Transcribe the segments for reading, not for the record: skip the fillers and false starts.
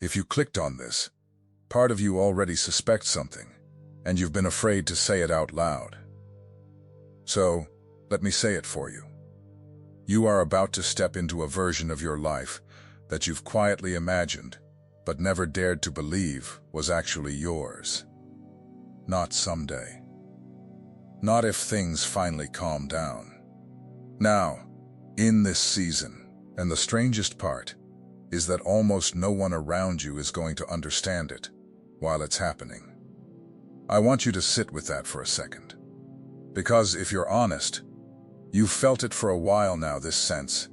If you clicked on this, part of you already suspects something, and you've been afraid to say it out loud. So, let me say it for you. You are about to step into a version of your life that you've quietly imagined, but never dared to believe was actually yours. Not someday. Not if things finally calm down. Now, in this season, and the strangest part is that almost no one around you is going to understand it while it's happening. I want you to sit with that for a second. Because if you're honest, you've felt it for a while now, this sense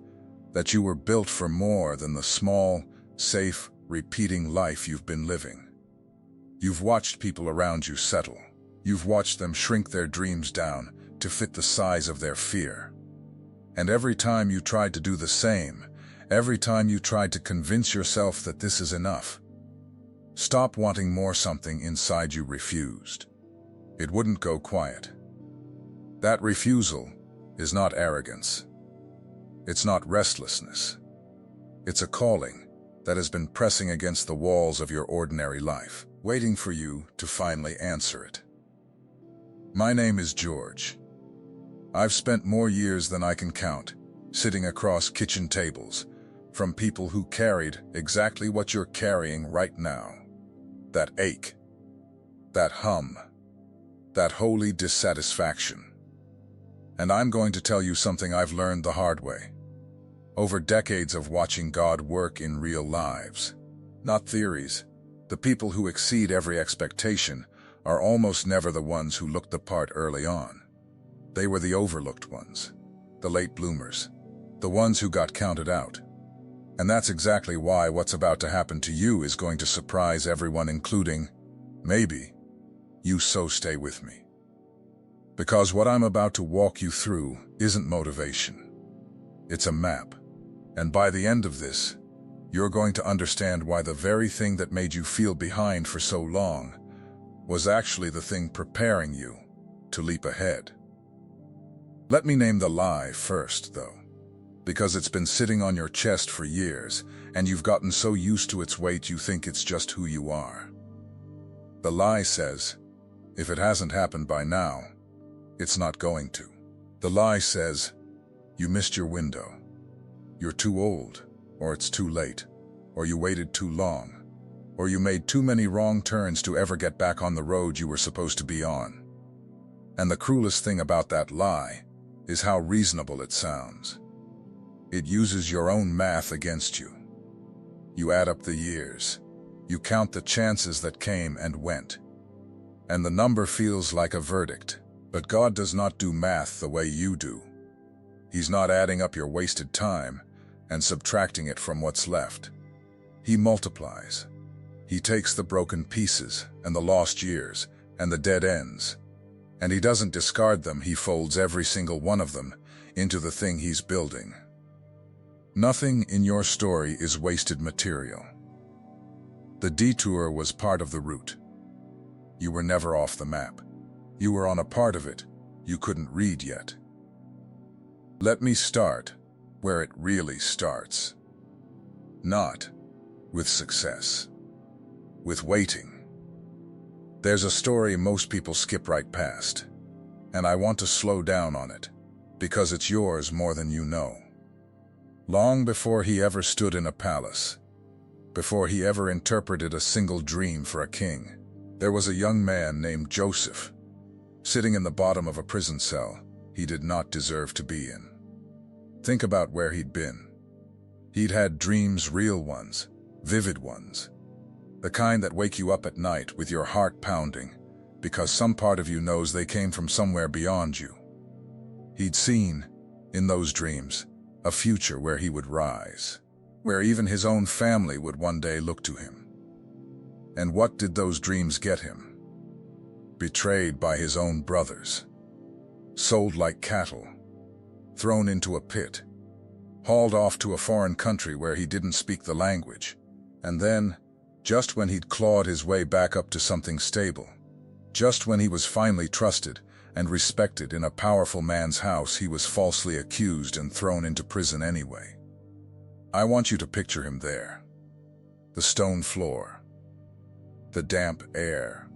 that you were built for more than the small, safe, repeating life you've been living. You've watched people around you settle. You've watched them shrink their dreams down to fit the size of their fear. And every time you tried to do the same, every time you tried to convince yourself that this is enough, stop wanting more, something inside you refused. It wouldn't go quiet. That refusal is not arrogance. It's not restlessness. It's a calling that has been pressing against the walls of your ordinary life, waiting for you to finally answer it. My name is George. I've spent more years than I can count sitting across kitchen tables from people who carried exactly what you're carrying right now. That ache, that hum, that holy dissatisfaction. And I'm going to tell you something I've learned the hard way. Over decades of watching God work in real lives, not theories, the people who exceed every expectation are almost never the ones who looked the part early on. They were the overlooked ones, the late bloomers, the ones who got counted out. And that's exactly why what's about to happen to you is going to surprise everyone, including, maybe, you. So stay with me. Because what I'm about to walk you through isn't motivation. It's a map. And by the end of this, you're going to understand why the very thing that made you feel behind for so long was actually the thing preparing you to leap ahead. Let me name the lie first, though, because it's been sitting on your chest for years, and you've gotten so used to its weight you think it's just who you are. The lie says, if it hasn't happened by now, it's not going to. The lie says, you missed your window. You're too old, or it's too late, or you waited too long, or you made too many wrong turns to ever get back on the road you were supposed to be on. And the cruelest thing about that lie is how reasonable it sounds. It uses your own math against you. You add up the years. You count the chances that came and went. And the number feels like a verdict. But God does not do math the way you do. He's not adding up your wasted time and subtracting it from what's left. He multiplies. He takes the broken pieces and the lost years and the dead ends, and he doesn't discard them. He folds every single one of them into the thing he's building. Nothing in your story is wasted material. The detour was part of the route. You were never off the map. You were on a part of it you couldn't read yet. Let me start where it really starts. Not with success, with waiting. There's a story most people skip right past, and I want to slow down on it, because it's yours more than you know. Long before he ever stood in a palace, before he ever interpreted a single dream for a king, there was a young man named Joseph, sitting in the bottom of a prison cell he did not deserve to be in. Think about where he'd been. He'd had dreams, real ones, vivid ones, the kind that wake you up at night with your heart pounding because some part of you knows they came from somewhere beyond you. He'd seen, in those dreams, a future where he would rise, where even his own family would one day look to him. And what did those dreams get him? Betrayed by his own brothers, sold like cattle, thrown into a pit, hauled off to a foreign country where he didn't speak the language, and then, just when he'd clawed his way back up to something stable, just when he was finally trusted and respected in a powerful man's house, he was falsely accused and thrown into prison anyway. I want you to picture him there. The stone floor, the damp air,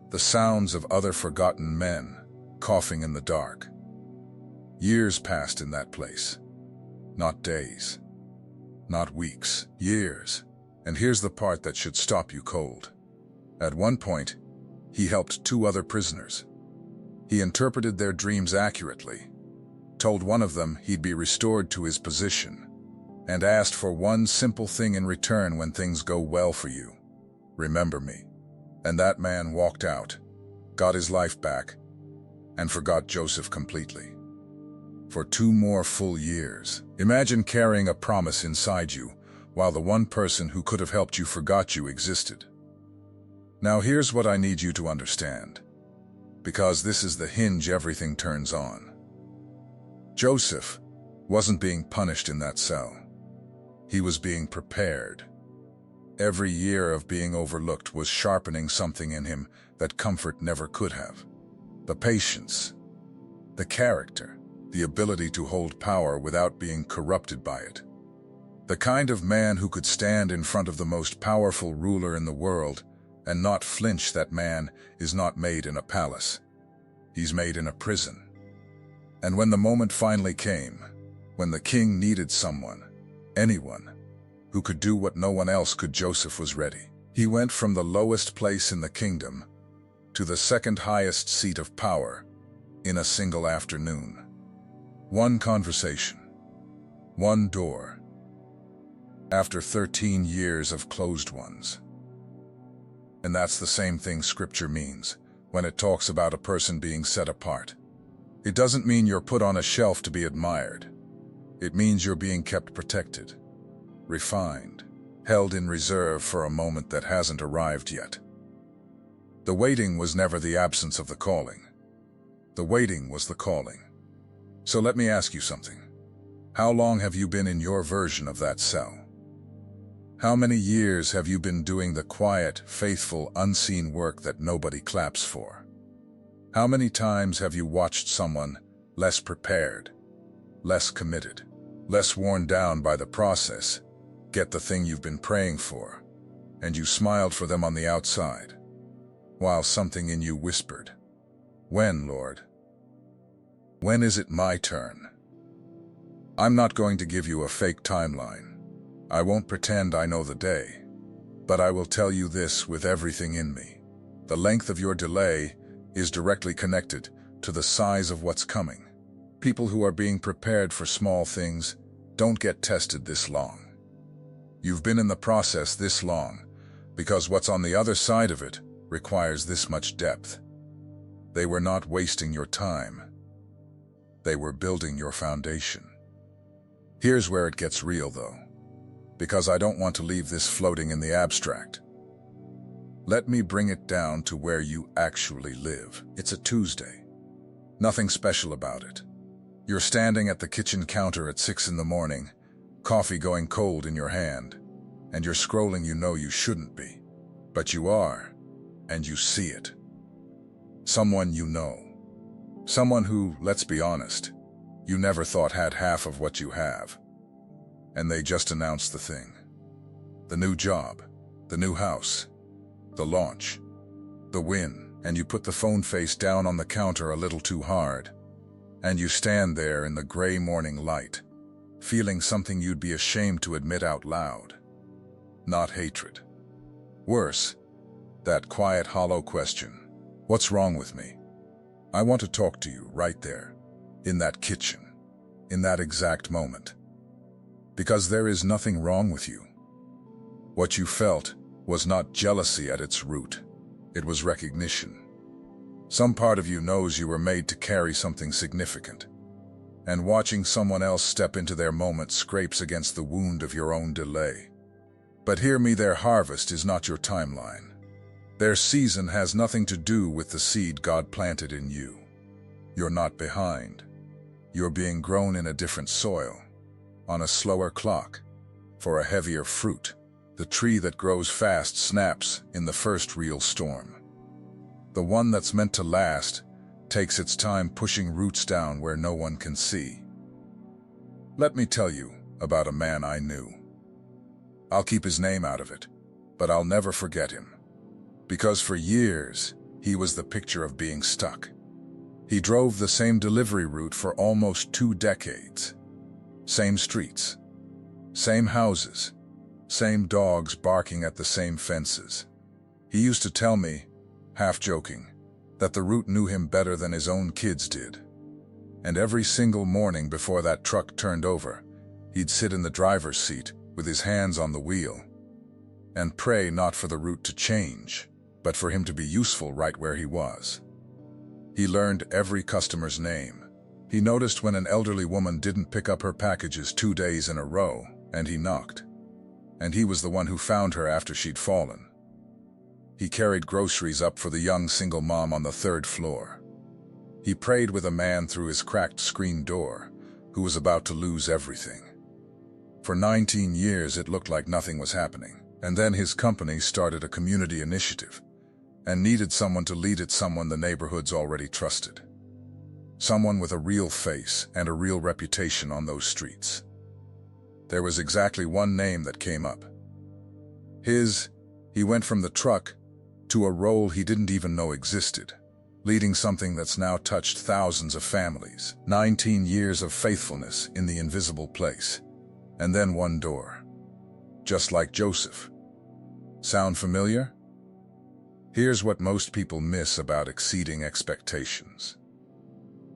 the sounds of other forgotten men coughing in the dark. Years passed in that place. Not days, not weeks, years. And here's the part that should stop you cold. At one point, he helped 2 other prisoners. He interpreted their dreams accurately, told one of them he'd be restored to his position, and asked for one simple thing in return when things go well for you. Remember me. And that man walked out, got his life back, and forgot Joseph completely. For 2 more full years. Imagine carrying a promise inside you, while the one person who could have helped you forgot you existed. Now here's what I need you to understand, because this is the hinge everything turns on. Joseph wasn't being punished in that cell. He was being prepared. Every year of being overlooked was sharpening something in him that comfort never could have. The patience, the character, the ability to hold power without being corrupted by it. The kind of man who could stand in front of the most powerful ruler in the world and not flinch. That man is not made in a palace. He's made in a prison. And when the moment finally came, when the king needed someone, anyone, who could do what no one else could, Joseph was ready. He went from the lowest place in the kingdom to the second highest seat of power in a single afternoon. One conversation, one door, after 13 years of closed ones. And that's the same thing Scripture means when it talks about a person being set apart. It doesn't mean you're put on a shelf to be admired. It means you're being kept protected, refined, held in reserve for a moment that hasn't arrived yet. The waiting was never the absence of the calling. The waiting was the calling. So let me ask you something. How long have you been in your version of that cell? How many years have you been doing the quiet, faithful, unseen work that nobody claps for? How many times have you watched someone less prepared, less committed, less worn down by the process, get the thing you've been praying for, and you smiled for them on the outside, while something in you whispered, "When, Lord? When is it my turn?" I'm not going to give you a fake timeline. I won't pretend I know the day. But I will tell you this with everything in me. The length of your delay is directly connected to the size of what's coming. People who are being prepared for small things don't get tested this long. You've been in the process this long because what's on the other side of it requires this much depth. They were not wasting your time. They were building your foundation. Here's where it gets real, though, because I don't want to leave this floating in the abstract. Let me bring it down to where you actually live. It's a Tuesday. Nothing special about it. You're standing at the kitchen counter at 6 in the morning, coffee going cold in your hand, and you're scrolling. You know you shouldn't be, but you are, and you see it. Someone you know. Someone who, let's be honest, you never thought had half of what you have. And they just announced the thing. The new job, the new house, the launch, the win, and you put the phone face down on the counter a little too hard, and you stand there in the gray morning light, feeling something you'd be ashamed to admit out loud. Not hatred. Worse, that quiet, hollow question, what's wrong with me? I want to talk to you right there, in that kitchen, in that exact moment. Because there is nothing wrong with you. What you felt was not jealousy at its root. It was recognition. Some part of you knows you were made to carry something significant, and watching someone else step into their moment scrapes against the wound of your own delay. But hear me, their harvest is not your timeline. Their season has nothing to do with the seed God planted in you. You're not behind. You're being grown in a different soil, on a slower clock, for a heavier fruit. The tree that grows fast snaps in the first real storm. The one that's meant to last takes its time pushing roots down where no one can see. Let me tell you about a man I knew. I'll keep his name out of it, but I'll never forget him. Because for years, he was the picture of being stuck. He drove the same delivery route for almost 2 decades. Same streets, same houses, same dogs barking at the same fences. He used to tell me, half joking, that the route knew him better than his own kids did. And every single morning before that truck turned over, he'd sit in the driver's seat with his hands on the wheel and pray not for the route to change, but for him to be useful right where he was. He learned every customer's name. He noticed when an elderly woman didn't pick up her packages 2 days in a row, and he knocked. And he was the one who found her after she'd fallen. He carried groceries up for the young single mom on the 3rd floor. He prayed with a man through his cracked screen door who was about to lose everything. For 19 years it looked like nothing was happening, and then his company started a community initiative and needed someone to lead it, someone the neighborhoods already trusted. Someone with a real face and a real reputation on those streets. There was exactly one name that came up. He went from the truck to a role he didn't even know existed, leading something that's now touched thousands of families. 19 years of faithfulness in the invisible place. And then one door. Just like Joseph. Sound familiar? Here's what most people miss about exceeding expectations.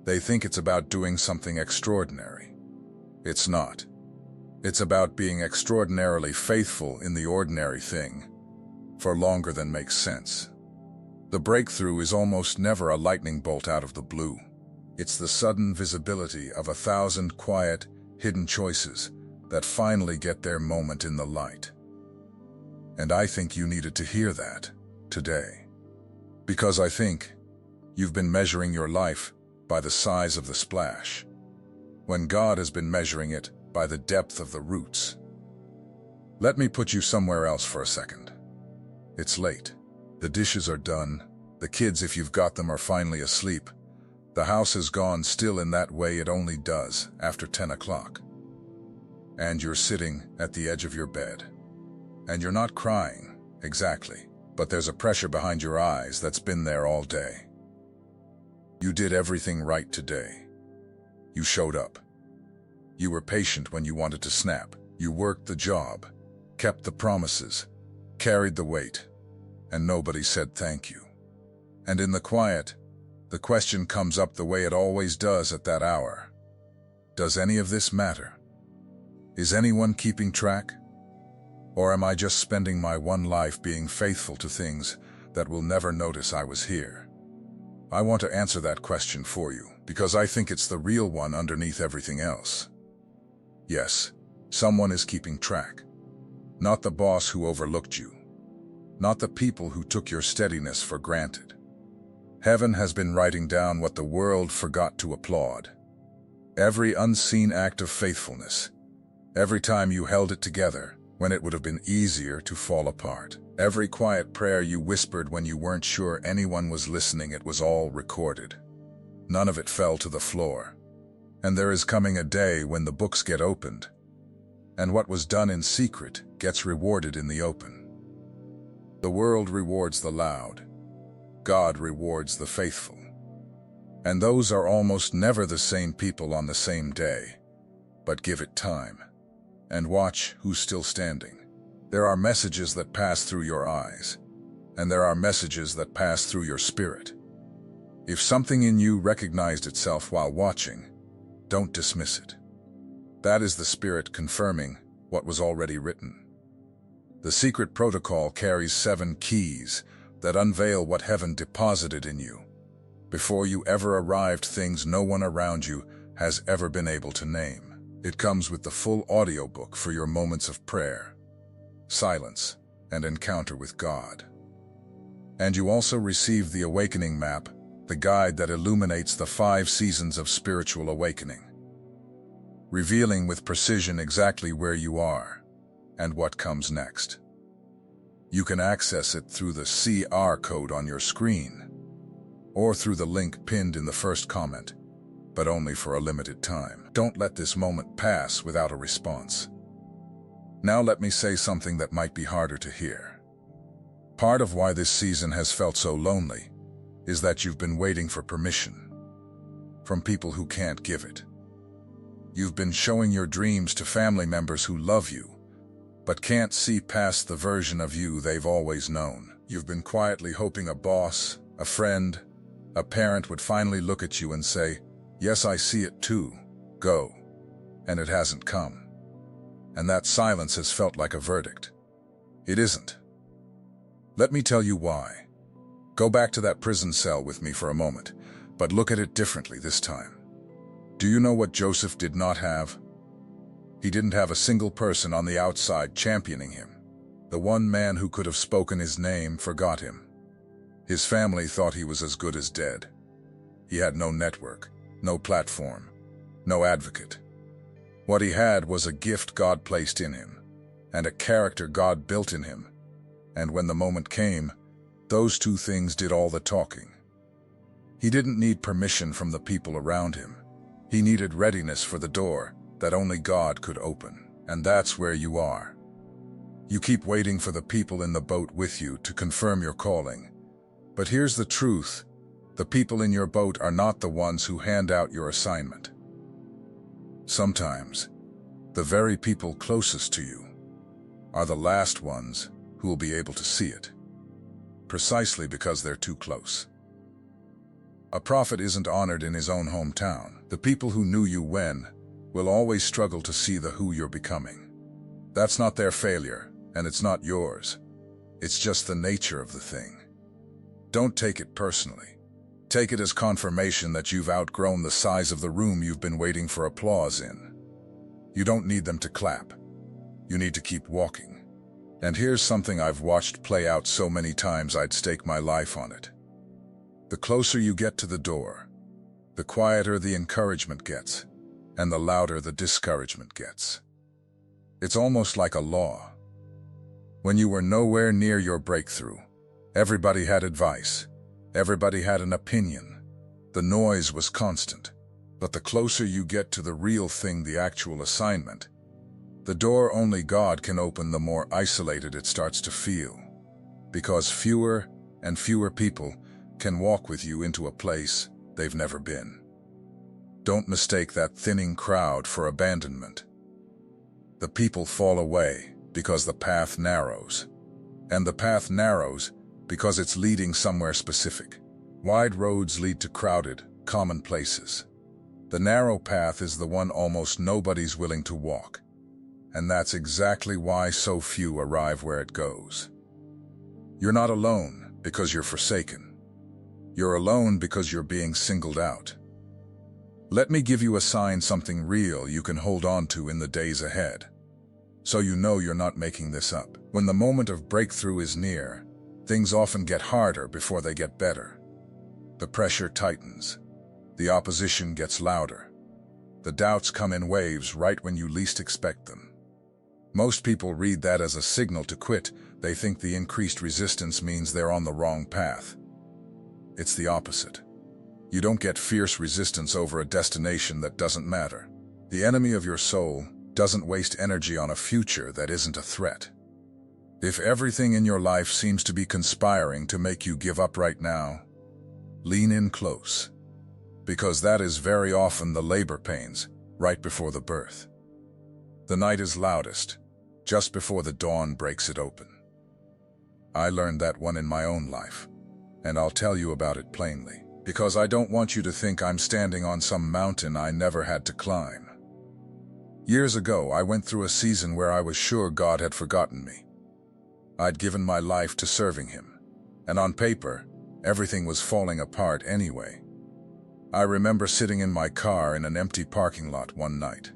They think it's about doing something extraordinary. It's not. It's about being extraordinarily faithful in the ordinary thing, for longer than makes sense. The breakthrough is almost never a lightning bolt out of the blue. It's the sudden visibility of 1,000 quiet, hidden choices that finally get their moment in the light. And I think you needed to hear that today. Because I think you've been measuring your life by the size of the splash, when God has been measuring it by the depth of the roots. Let me put you somewhere else for a second. It's late. The dishes are done. The kids, if you've got them, are finally asleep. The house has gone still in that way it only does after 10 o'clock. And you're sitting at the edge of your bed. And you're not crying, exactly, but there's a pressure behind your eyes that's been there all day. You did everything right today. You showed up. You were patient when you wanted to snap. You worked the job, kept the promises, carried the weight, and nobody said thank you. And in the quiet, the question comes up the way it always does at that hour. Does any of this matter? Is anyone keeping track? Or am I just spending my one life being faithful to things that will never notice I was here? I want to answer that question for you, because I think it's the real one underneath everything else. Yes, someone is keeping track. Not the boss who overlooked you. Not the people who took your steadiness for granted. Heaven has been writing down what the world forgot to applaud. Every unseen act of faithfulness. Every time you held it together when it would have been easier to fall apart. Every quiet prayer you whispered when you weren't sure anyone was listening, it was all recorded. None of it fell to the floor. And there is coming a day when the books get opened, and what was done in secret gets rewarded in the open. The world rewards the loud. God rewards the faithful. And those are almost never the same people on the same day. But give it time, and watch who's still standing. There are messages that pass through your eyes, and there are messages that pass through your spirit. If something in you recognized itself while watching, don't dismiss it. That is the Spirit confirming what was already written. The secret protocol carries 7 keys that unveil what heaven deposited in you before you ever arrived, things no one around you has ever been able to name. It comes with the full audiobook for your moments of prayer, silence, and encounter with God. And you also receive the Awakening Map, the guide that illuminates the 5 seasons of spiritual awakening, revealing with precision exactly where you are and what comes next. You can access it through the QR code on your screen or through the link pinned in the first comment, but only for a limited time. Don't let this moment pass without a response. Now let me say something that might be harder to hear. Part of why this season has felt so lonely is that you've been waiting for permission from people who can't give it. You've been showing your dreams to family members who love you, but can't see past the version of you they've always known. You've been quietly hoping a boss, a friend, a parent would finally look at you and say, "Yes, I see it too. Go." And it hasn't come. And that silence has felt like a verdict. It isn't. Let me tell you why. Go back to that prison cell with me for a moment, but look at it differently this time. Do you know what Joseph did not have? He didn't have a single person on the outside championing him. The one man who could have spoken his name forgot him. His family thought he was as good as dead. He had no network, no platform, no advocate. What he had was a gift God placed in him, and a character God built in him. And when the moment came, those two things did all the talking. He didn't need permission from the people around him. He needed readiness for the door that only God could open. And that's where you are. You keep waiting for the people in the boat with you to confirm your calling. But here's the truth. The people in your boat are not the ones who hand out your assignment. Sometimes, the very people closest to you are the last ones who will be able to see it, precisely because they're too close. A prophet isn't honored in his own hometown. The people who knew you when will always struggle to see the who you're becoming. That's not their failure, and it's not yours. It's just the nature of the thing. Don't take it personally. Take it as confirmation that you've outgrown the size of the room you've been waiting for applause in. You don't need them to clap. You need to keep walking. And here's something I've watched play out so many times I'd stake my life on it. The closer you get to the door, the quieter the encouragement gets, and the louder the discouragement gets. It's almost like a law. When you were nowhere near your breakthrough, everybody had advice. Everybody had an opinion. The noise was constant. But the closer you get to the real thing, the actual assignment, the door only God can open, the more isolated it starts to feel. Because fewer and fewer people can walk with you into a place they've never been. Don't mistake that thinning crowd for abandonment. The people fall away because the path narrows. And the path narrows because it's leading somewhere specific. Wide roads lead to crowded, common places. The narrow path is the one almost nobody's willing to walk. And that's exactly why so few arrive where it goes. You're not alone because you're forsaken. You're alone because you're being singled out. Let me give you a sign, something real you can hold on to in the days ahead. So you know you're not making this up. When the moment of breakthrough is near, things often get harder before they get better. The pressure tightens. The opposition gets louder. The doubts come in waves right when you least expect them. Most people read that as a signal to quit. They think the increased resistance means they're on the wrong path. It's the opposite. You don't get fierce resistance over a destination that doesn't matter. The enemy of your soul doesn't waste energy on a future that isn't a threat. If everything in your life seems to be conspiring to make you give up right now, lean in close, because that is very often the labor pains right before the birth. The night is loudest just before the dawn breaks it open. I learned that one in my own life, and I'll tell you about it plainly, because I don't want you to think I'm standing on some mountain I never had to climb. Years ago, I went through a season where I was sure God had forgotten me. I'd given my life to serving Him, and on paper, everything was falling apart anyway. I remember sitting in my car in an empty parking lot one night,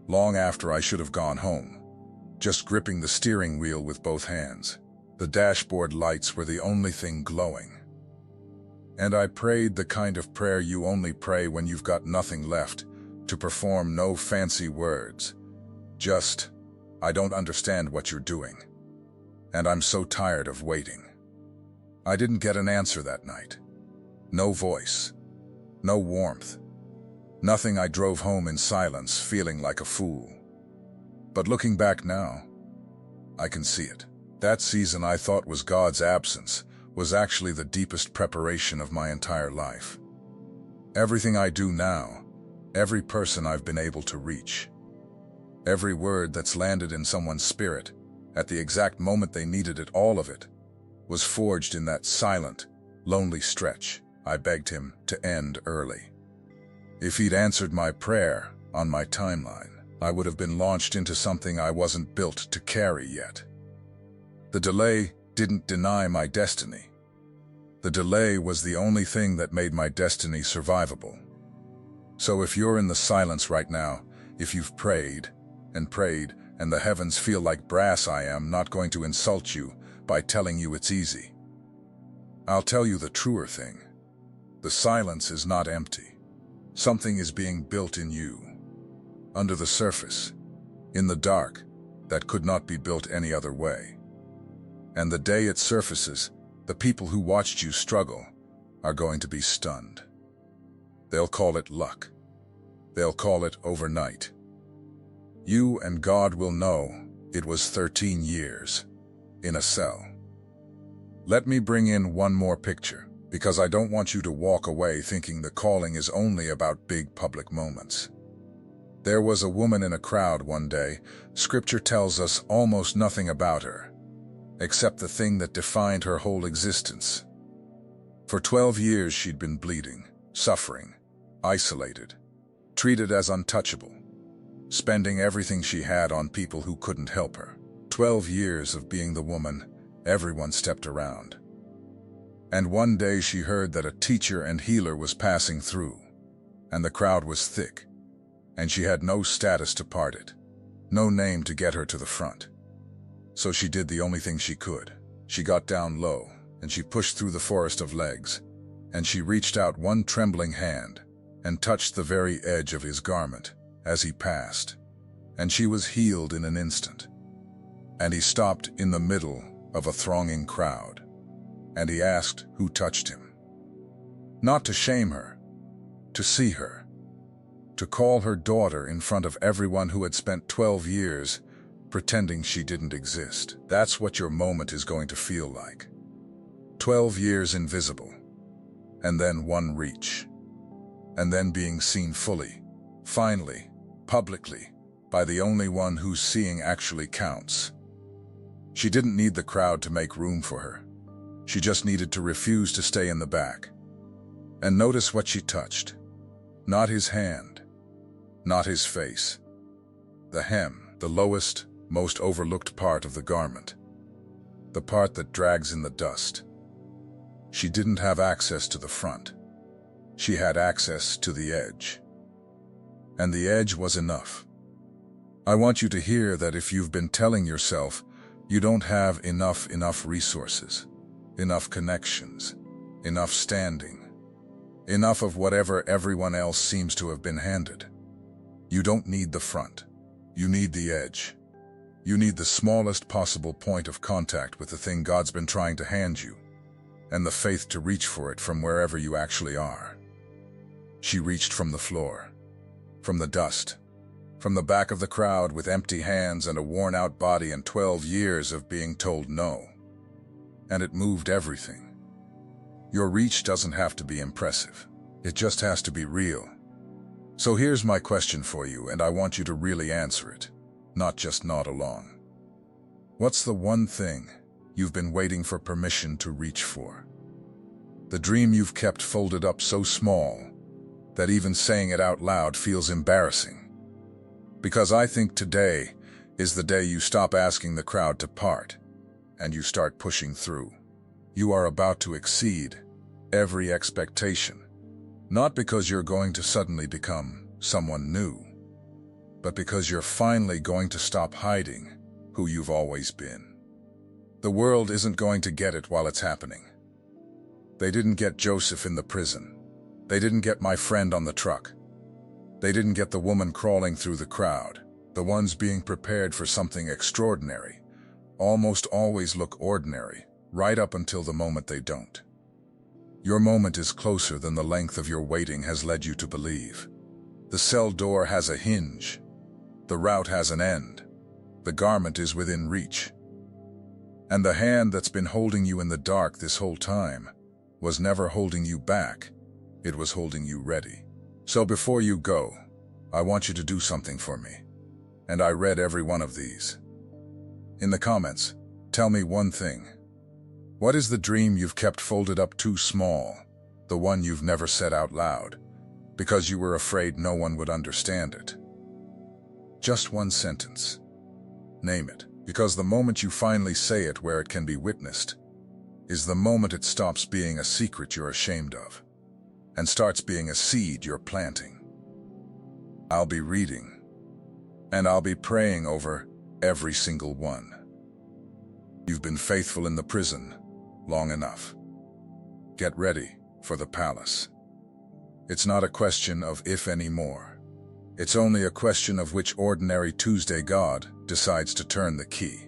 long after I should have gone home, just gripping the steering wheel with both hands. The dashboard lights were the only thing glowing. And I prayed the kind of prayer you only pray when you've got nothing left to perform, no fancy words. Just, I don't understand what you're doing. And I'm so tired of waiting. I didn't get an answer that night. No voice. No warmth. Nothing. I drove home in silence, feeling like a fool. But looking back now, I can see it. That season I thought was God's absence was actually the deepest preparation of my entire life. Everything I do now, every person I've been able to reach, every word that's landed in someone's spirit, at the exact moment they needed it, all of it, was forged in that silent, lonely stretch I begged him to end early. If he'd answered my prayer on my timeline, I would have been launched into something I wasn't built to carry yet. The delay didn't deny my destiny. The delay was the only thing that made my destiny survivable. So if you're in the silence right now, if you've prayed, and the heavens feel like brass, I am not going to insult you by telling you it's easy. I'll tell you the truer thing. The silence is not empty. Something is being built in you. Under the surface, in the dark, that could not be built any other way. And the day it surfaces, the people who watched you struggle are going to be stunned. They'll call it luck. They'll call it overnight. You and God will know it was 13 years in a cell. Let me bring in one more picture, because I don't want you to walk away thinking the calling is only about big public moments. There was a woman in a crowd one day. Scripture tells us almost nothing about her, except the thing that defined her whole existence. For 12 years she'd been bleeding, suffering, isolated, treated as untouchable, spending everything she had on people who couldn't help her. 12 years of being the woman everyone stepped around. And one day she heard that a teacher and healer was passing through, and the crowd was thick, and she had no status to part it, no name to get her to the front. So she did the only thing she could. She got down low, and she pushed through the forest of legs, and she reached out one trembling hand and touched the very edge of his garment as he passed, and she was healed in an instant. And he stopped in the middle of a thronging crowd, and he asked who touched him. Not to shame her, to see her, to call her daughter in front of everyone who had spent 12 years pretending she didn't exist. That's what your moment is going to feel like. 12 years invisible, and then one reach, and then being seen fully, finally, publicly, by the only one whose seeing actually counts. She didn't need the crowd to make room for her. She just needed to refuse to stay in the back. And notice what she touched. Not his hand, not his face. The hem, the lowest, most overlooked part of the garment. The part that drags in the dust. She didn't have access to the front. She had access to the edge. And the edge was enough. I want you to hear that if you've been telling yourself you don't have enough resources, enough connections, enough standing, enough of whatever everyone else seems to have been handed, you don't need the front. You need the edge. You need the smallest possible point of contact with the thing God's been trying to hand you, and the faith to reach for it from wherever you actually are. She reached from the floor, from the dust, from the back of the crowd with empty hands and a worn-out body and 12 years of being told no. And it moved everything. Your reach doesn't have to be impressive. It just has to be real. So here's my question for you, and I want you to really answer it, not just nod along. What's the one thing you've been waiting for permission to reach for? The dream you've kept folded up so small that even saying it out loud feels embarrassing. Because I think today is the day you stop asking the crowd to part and you start pushing through. You are about to exceed every expectation, not because you're going to suddenly become someone new, but because you're finally going to stop hiding who you've always been. The world isn't going to get it while it's happening. They didn't get Joseph in the prison. They didn't get my friend on the truck. They didn't get the woman crawling through the crowd. The ones being prepared for something extraordinary almost always look ordinary, right up until the moment they don't. Your moment is closer than the length of your waiting has led you to believe. The cell door has a hinge. The route has an end. The garment is within reach. And the hand that's been holding you in the dark this whole time was never holding you back. It was holding you ready. So before you go, I want you to do something for me. And I read every one of these. In the comments, tell me one thing. What is the dream you've kept folded up too small, the one you've never said out loud, because you were afraid no one would understand it? Just one sentence. Name it, because the moment you finally say it where it can be witnessed is the moment it stops being a secret you're ashamed of and starts being a seed you're planting. I'll be reading, and I'll be praying over every single one. You've been faithful in the prison long enough. Get ready for the palace. It's not a question of if anymore. It's only a question of which ordinary Tuesday God decides to turn the key.